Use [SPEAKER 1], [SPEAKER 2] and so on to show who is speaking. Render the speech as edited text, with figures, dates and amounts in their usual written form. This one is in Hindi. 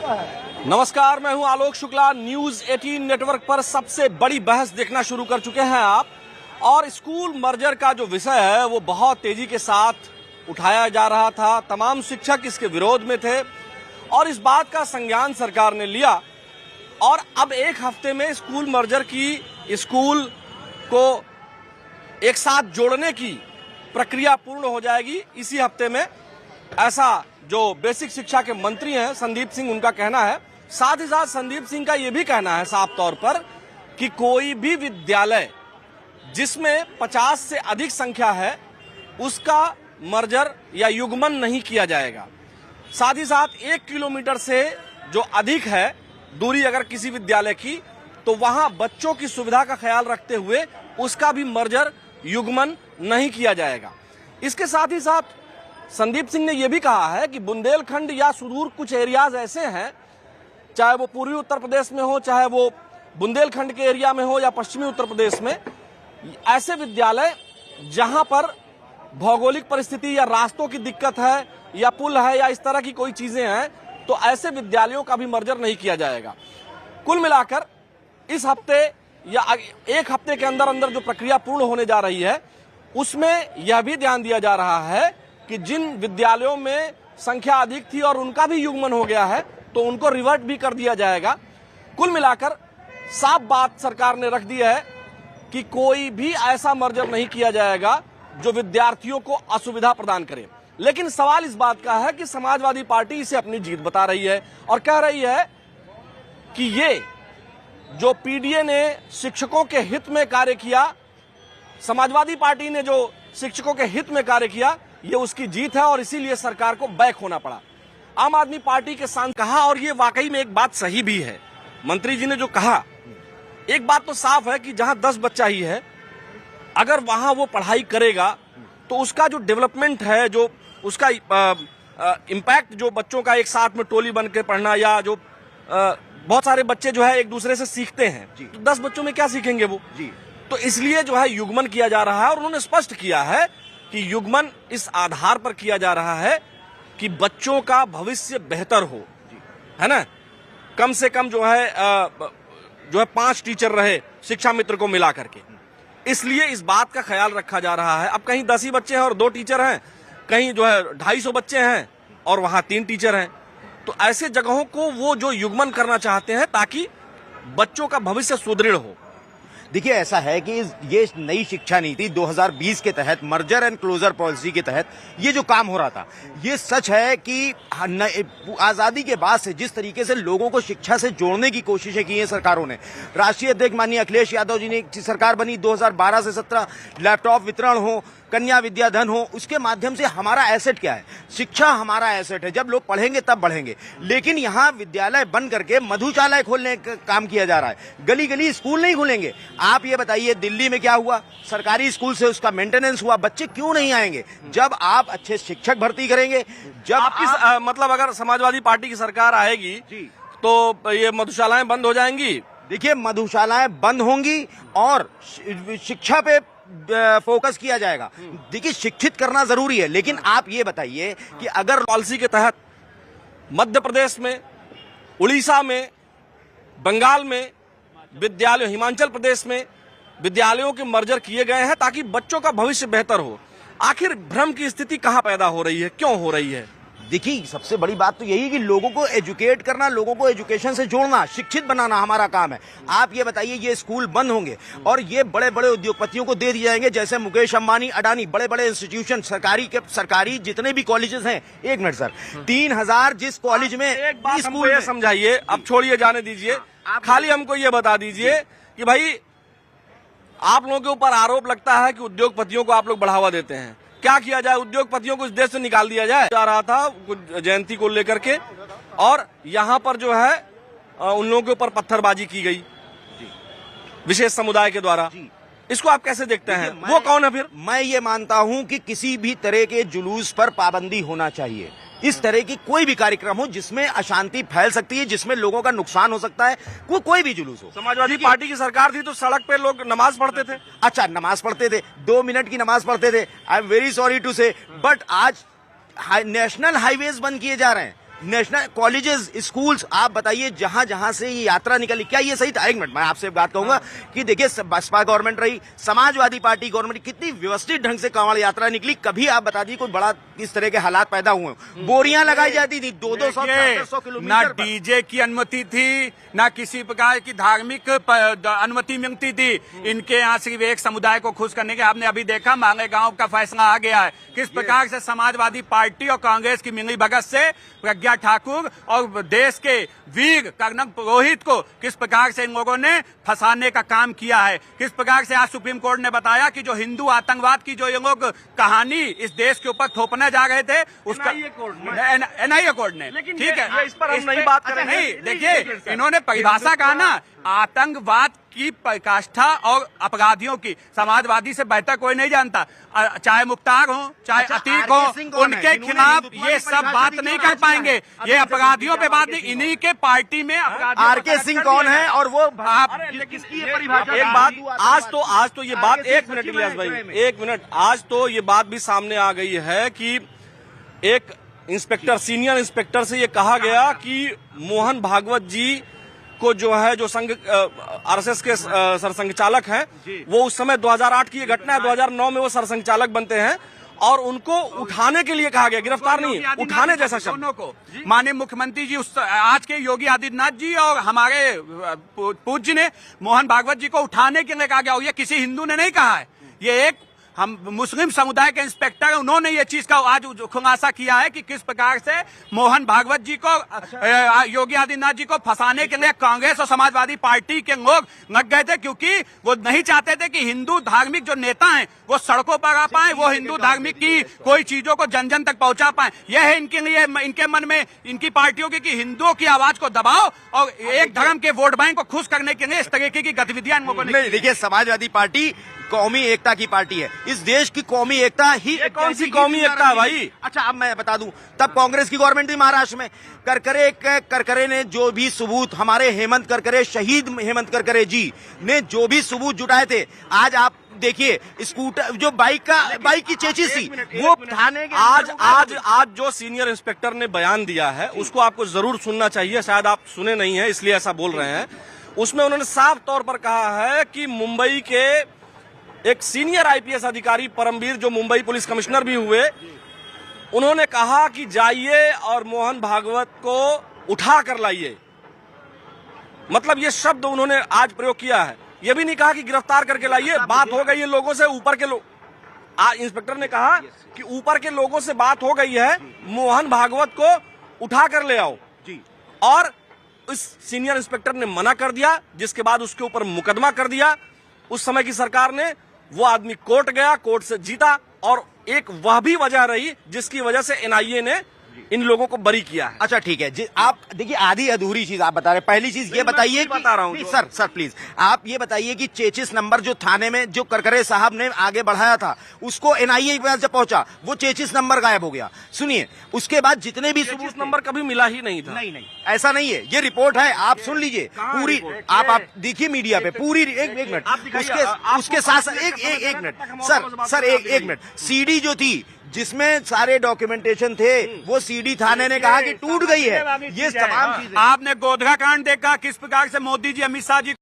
[SPEAKER 1] नमस्कार, मैं हूं आलोक शुक्ला। न्यूज 18 नेटवर्क पर सबसे बड़ी बहस देखना शुरू कर चुके हैं आप। और स्कूल मर्जर का जो विषय है वो बहुत तेजी के साथ उठाया जा रहा था। तमाम शिक्षक इसके विरोध में थे और इस बात का संज्ञान सरकार ने लिया और अब एक हफ्ते में स्कूल मर्जर की, स्कूल को एक साथ जोड़ने की प्रक्रिया पूर्ण हो जाएगी इसी हफ्ते में, ऐसा जो बेसिक शिक्षा के मंत्री हैं संदीप सिंह, उनका कहना है। साथ ही साथ संदीप सिंह का यह भी कहना है साफ तौर पर कि कोई भी विद्यालय जिसमें 50 से अधिक संख्या है उसका मर्जर या युग्मन नहीं किया जाएगा। साथ ही साथ 1 किलोमीटर से जो अधिक है दूरी अगर किसी विद्यालय की, तो वहां बच्चों की सुविधा का ख्याल रखते हुए उसका भी मर्जर, युग्मन नहीं किया जाएगा। इसके साथ ही साथ संदीप सिंह ने यह भी कहा है कि बुंदेलखंड या सुदूर कुछ एरियाज ऐसे हैं, चाहे वो पूर्वी उत्तर प्रदेश में हो, चाहे वो बुंदेलखंड के एरिया में हो या पश्चिमी उत्तर प्रदेश में, ऐसे विद्यालय जहां पर भौगोलिक परिस्थिति या रास्तों की दिक्कत है या पुल है या इस तरह की कोई चीजें हैं, तो ऐसे विद्यालयों का भी मर्जर नहीं किया जाएगा। कुल मिलाकर इस हफ्ते या एक हफ्ते के अंदर अंदर जो प्रक्रिया पूर्ण होने जा रही है उसमें यह भी ध्यान दिया जा रहा है कि जिन विद्यालयों में संख्या अधिक थी और उनका भी युग्मन हो गया है तो उनको रिवर्ट भी कर दिया जाएगा। कुल मिलाकर साफ बात सरकार ने रख दी है कि कोई भी ऐसा मर्जर नहीं किया जाएगा जो विद्यार्थियों को असुविधा प्रदान करे। लेकिन सवाल इस बात का है कि समाजवादी पार्टी इसे अपनी जीत बता रही है और कह रही है कि ये जो पीडीए ने शिक्षकों के हित में कार्य किया, समाजवादी पार्टी ने जो शिक्षकों के हित में कार्य किया, ये उसकी जीत है और इसीलिए सरकार को बैक होना पड़ा। आम आदमी पार्टी के सांसद कहा, और ये वाकई में एक बात सही भी है, मंत्री जी ने जो कहा, एक बात तो साफ है कि जहां 10 बच्चा ही है, अगर वहां वो पढ़ाई करेगा तो उसका जो डेवलपमेंट है, जो उसका इम्पैक्ट, जो बच्चों का एक साथ में टोली बन के पढ़ना, या जो बहुत सारे बच्चे जो है एक दूसरे से सीखते हैं, तो 10 बच्चों में क्या सीखेंगे वो जी। तो इसलिए जो है युग्मन किया जा रहा है और उन्होंने स्पष्ट किया है कि युग्मन इस आधार पर किया जा रहा है कि बच्चों का भविष्य बेहतर हो, है ना। कम से कम जो है 5 टीचर रहे शिक्षा मित्र को मिला करके, इसलिए इस बात का ख्याल रखा जा रहा है। अब कहीं 10 ही बच्चे हैं और 2 टीचर हैं, कहीं जो है 250 बच्चे हैं और वहां 3 टीचर हैं, तो ऐसे जगहों को वो जो युग्मन करना चाहते हैं ताकि बच्चों का भविष्य सुदृढ़ हो।
[SPEAKER 2] देखिए, ऐसा है कि ये नई शिक्षा नीति 2020 के तहत, मर्जर एंड क्लोजर पॉलिसी के तहत ये जो काम हो रहा था, ये सच है कि आजादी के बाद से जिस तरीके से लोगों को शिक्षा से जोड़ने की कोशिशें की हैं सरकारों ने, राष्ट्रीय अध्यक्ष माननीय अखिलेश यादव जी ने सरकार बनी 2012 से 17, लैपटॉप वितरण हो, कन्या विद्याधन हो, उसके माध्यम से हमारा एसेट क्या है, शिक्षा हमारा एसेट है। जब लोग पढ़ेंगे तब बढ़ेंगे। लेकिन यहाँ विद्यालय बन करके मधुशालाएं खोलने का काम किया जा रहा है, गली गली स्कूल नहीं खुलेंगे। आप ये बताइए दिल्ली में क्या हुआ, सरकारी स्कूल से उसका मेंटेनेंस हुआ, बच्चे क्यों नहीं आएंगे? जब आप अच्छे शिक्षक भर्ती करेंगे, जब
[SPEAKER 1] मतलब अगर समाजवादी पार्टी की सरकार आएगी तो ये मधुशालाएं बंद हो जाएंगी।
[SPEAKER 2] देखिए, मधुशालाएं बंद होंगी और शिक्षा पे फोकस किया जाएगा। देखिए, शिक्षित करना जरूरी है, लेकिन आप ये बताइए कि अगर
[SPEAKER 1] पॉलिसी के तहत मध्य प्रदेश में, उड़ीसा में, बंगाल में विद्यालय, हिमाचल प्रदेश में विद्यालयों के मर्जर किए गए हैं ताकि बच्चों का भविष्य बेहतर हो, आखिर भ्रम की स्थिति कहां पैदा हो रही है, क्यों हो रही है?
[SPEAKER 2] देखिए, सबसे बड़ी बात तो यही है कि लोगों को एजुकेट करना, लोगों को एजुकेशन से जोड़ना, शिक्षित बनाना हमारा काम है। आप ये बताइए, ये स्कूल बंद होंगे और ये बड़े बड़े उद्योगपतियों को दे दिए जाएंगे, जैसे मुकेश अंबानी, अडानी, बड़े बड़े इंस्टीट्यूशन, सरकारी जितने भी कॉलेजेस हैं। 1 मिनट सर, 3000 जिस कॉलेज में,
[SPEAKER 1] एक बात स्कूल में समझाइए, अब छोड़िए, जाने दीजिए, खाली हमको ये बता दीजिए कि भाई आप लोगों के ऊपर आरोप लगता है कि उद्योगपतियों को आप लोग बढ़ावा देते हैं, क्या किया जाए? उद्योगपतियों को इस देश से निकाल दिया जाए? जा रहा था कुछ जयंती को लेकर के और यहाँ पर जो है उन लोगों के ऊपर पत्थरबाजी की गई विशेष समुदाय के द्वारा। इसको आप कैसे देखते हैं? वो कौन है फिर?
[SPEAKER 2] मैं ये मानता हूं कि किसी भी तरह के जुलूस पर पाबंदी होना चाहिए। इस तरह की कोई भी कार्यक्रम हो जिसमें अशांति फैल सकती है, जिसमें लोगों का नुकसान हो सकता है, कोई भी जुलूस हो।
[SPEAKER 1] समाजवादी पार्टी की सरकार थी तो सड़क पे लोग नमाज पढ़ते थे।
[SPEAKER 2] अच्छा, नमाज पढ़ते थे, 2 मिनट की नमाज पढ़ते थे। I am very sorry to say, but आज नेशनल हाईवेज बंद किए जा रहे हैं। नेशनल कॉलेजेस, स्कूल्स, आप बताइए जहां जहां से ये यात्रा निकली, क्या ये सही था? एक मिनट, मैं आपसे बात कहूंगा कि देखिए बसपा गवर्नमेंट रही, समाजवादी पार्टी गवर्नमेंट, कितनी व्यवस्थित ढंग से कांवड़ यात्रा निकली। कभी आप बता दीजिए कोई बड़ा इस तरह के हालात पैदा हुए, बोरियां लगाई जाती थी 200-200
[SPEAKER 3] ना
[SPEAKER 2] किलोमीटर,
[SPEAKER 3] डीजे की अनुमति थी, ना किसी प्रकार की धार्मिक अनुमति मिलती थी। इनके यहाँ सिर्फ एक समुदाय को खुश करने के, आपने अभी देखा मांगेगांव का फैसला आ गया है। किस प्रकार से समाजवादी पार्टी और कांग्रेस की मिली भगत से प्रज्ञा ठाकुर और देश के वीर कर्नल पुरोहित को किस प्रकार से इन लोगों ने फंसाने का काम किया है। किस प्रकार से आज सुप्रीम कोर्ट ने बताया कि जो हिंदू आतंकवाद की जो ये लोग कहानी इस देश के ऊपर थोपने जा रहे थे, उसका एनआईए कोर्ट ने, ठीक है,
[SPEAKER 1] इस पर हम नहीं बात करेंगे।
[SPEAKER 3] नहीं, देखिए इन्होंने परिभाषा कहा ना, आतंकवाद की पराकाष्ठा और अपराधियों की समाजवादी से बेहतर कोई नहीं जानता। चाहे मुख्तार हो, चाहे अतीक हो, उनके खिलाफ ये सब बात नहीं कर पाएंगे। ये अपराधियों पे बात नहीं, इन्हीं के पार्टी में
[SPEAKER 2] आरके सिंह कौन है और वो
[SPEAKER 3] आप
[SPEAKER 2] किसकी ये परिभाषा?
[SPEAKER 1] एक बात आज तो ये बात, एक मिनट इलियास भाई, एक मिनट, आज तो ये बात भी सामने आ गई है कि एक इंस्पेक्टर, सीनियर इंस्पेक्टर से ये कहा गया कि मोहन भागवत जी को जो है, जो संघ आरएसएस के सरसंघचालक हैं, वो उस समय 2008 की ये घटना है, 2009 में वो सरसंघचालक बनते हैं और उनको उठाने के लिए कहा गया, गिरफ्तार नहीं, उठाने जैसा शब्द।
[SPEAKER 3] दोनों को माननीय मुख्यमंत्री जी आज के योगी आदित्यनाथ जी और हमारे पूज्य ने मोहन भागवत जी को उठाने के लिए कहा गया, और ये किसी हिंदू ने नहीं कहा है, ये एक हम मुस्लिम समुदाय के इंस्पेक्टर, उन्होंने ये चीज का आज खुलासा किया है कि किस प्रकार से मोहन भागवत जी को योगी आदित्यनाथ जी को फंसाने के लिए कांग्रेस और समाजवादी पार्टी के लोग लग गए थे, क्योंकि वो नहीं चाहते थे कि हिंदू धार्मिक जो नेता हैं वो सड़कों पर आ पाए, वो हिंदू धार्मिक की कोई चीजों को जन जन तक पहुंचा पाए। यह है इनके लिए, इनके मन में, इनकी पार्टियों की, कि हिंदुओं की आवाज को दबाओ और एक धर्म के वोट बैंक को खुश करने के लिए इस तरीके की गतिविधियां इन लोगों ने।
[SPEAKER 2] देखिए, समाजवादी पार्टी कौमी एकता की पार्टी है, इस देश की कौमी एकता ही।
[SPEAKER 1] कौन सी कौमी एकता है भाई?
[SPEAKER 2] अच्छा, अब मैं बता दूं, तब कांग्रेस की गवर्नमेंट थी महाराष्ट्र में, करकरे ने जो भी सबूत, हमारे हेमंत करकरे, शहीद हेमंत करकरे जी ने जो भी सबूत जुटाए थे, आज आप देखिए स्कूटर, जो बाइक की चेचिस थी, वो थाने के
[SPEAKER 1] आज जो सीनियर इंस्पेक्टर ने बयान दिया है उसको आपको जरूर सुनना चाहिए, शायद आप सुने नहीं है इसलिए ऐसा बोल रहे हैं। उसमें उन्होंने साफ तौर पर कहा है कि मुंबई के एक सीनियर आईपीएस अधिकारी परमवीर, जो मुंबई पुलिस कमिश्नर भी हुए, उन्होंने कहा कि जाइए और मोहन भागवत को उठा कर लाइए। मतलब ये शब्द उन्होंने आज प्रयोग किया है, ये भी नहीं कहा कि गिरफ्तार करके लाइए। बात हो गई है लोगों से, ऊपर के लोग, इंस्पेक्टर ने कहा कि ऊपर के लोगों से बात हो गई है, मोहन भागवत को उठा कर ले आओ जी। और इस सीनियर इंस्पेक्टर ने मना कर दिया, जिसके बाद उसके ऊपर मुकदमा कर दिया उस समय की सरकार ने। वो आदमी कोर्ट गया, कोर्ट से जीता, और एक वह भी वजह रही जिसकी वजह से एनआईए ने इन लोगों को बरी किया है।
[SPEAKER 2] अच्छा ठीक है जी, आप देखिए आधी अधूरी चीज आप बता रहे। पहली चीज ये बताइए,
[SPEAKER 1] बता रहा हूं
[SPEAKER 2] सर प्लीज आप ये बताइए कि चेचिस नंबर जो थाने में जो करकरे साहब ने आगे बढ़ाया था, उसको एनआईए जब पहुंचा, वो चेचिस नंबर गायब हो गया। सुनिए, उसके बाद जितने भी
[SPEAKER 1] सबूत नंबर कभी मिला ही नहीं था।
[SPEAKER 2] नहीं, ऐसा नहीं है, ये रिपोर्ट है, आप सुन लीजिए पूरी, आप देखिए मीडिया पे पूरी। एक मिनट, उसके साथ एक मिनट सर, एक मिनट, सीडी जो थी जिसमें सारे डॉक्यूमेंटेशन थे, वो सीडी थाने ने कहा कि टूट गई है। ये तमाम चीजें,
[SPEAKER 3] आपने गोधरा कांड देखा, किस प्रकार से मोदी जी, अमित शाह जी